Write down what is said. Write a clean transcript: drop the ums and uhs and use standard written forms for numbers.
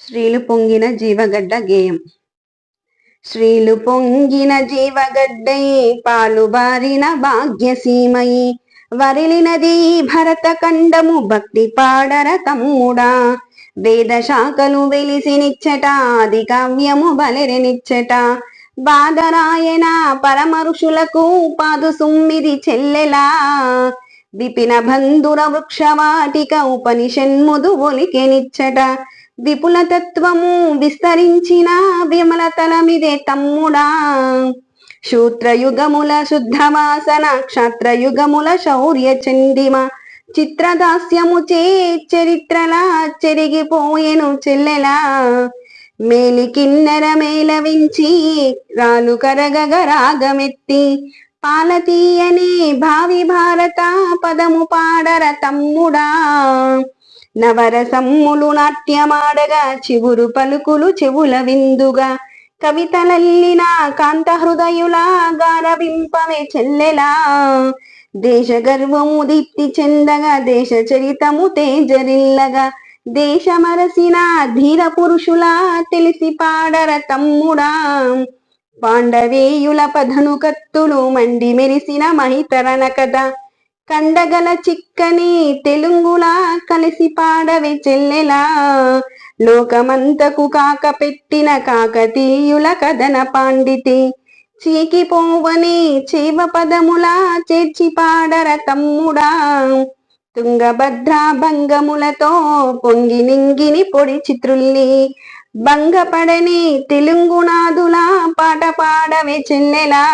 శ్రీలు పొంగిన జీవగడ్డ గేయం. శ్రీలు పొంగిన జీవగడ్డై పాలు బారిన భాగ్యసీమై వరిలినది భరత ఖండము భక్తి పాడర తమ్ముడా. వేద శాఖలు వెలిసి నిచ్చట ఆది కావ్యము బలెరెనిచ్చట. బాదరాయణ పరమ ఋషులకు పాదు సుమ్మిది చెల్లెలా. విపిన బంధుర వృక్షవాటిక ఉపనిషన్ముదు ఒలికెనిచ్చట. విపుల తత్వము విస్తరించిన విమల తలమిదే తమ్ముడా. శూద్రయుగముల శుద్ధవాసన క్షత్రయుగముల శౌర్య చండిమ చిత్రదాస్యము చే చరిత్రలా చెరిగిపోయెను చెల్లెలా. మేలి కిన్నెర మేలవించి రాలు కరగగ రాగమెత్తి పాలతీయనే భావి భారత పదము పాడర తమ్ముడా. నవరసమ్ములు నాట్యమాడగా చివురు పలుకులు చెవుల విందుగా కవితలల్లిన కాంత హృదయులా గారవింపవే చెల్లెలా. దేశ గర్వము దీప్తి చెందగా దేశ చరితము తేజరిల్లగా దేశమరసిన ధీర పురుషులా తెలిసి పాడర తమ్ముడా. పాండవేయుల పధను కత్తులు మండి మెరిసిన మహితరణ కథ కండగల చిక్కని తెలుగులా కలిసి పాడవే చెల్లెలా. లోకమంతకు కాక పెట్టిన కాకతీయుల కథన పాండితి చీకిపోవని చేవ పదములా చేర్చి పాడర తమ్ముడా. తుంగభద్ర భంగములతో పొంగి నింగిని పొడి చిత్రుల్ని భంగపడని తెలుగునాదులా పాట పాడవే చెల్లెలా.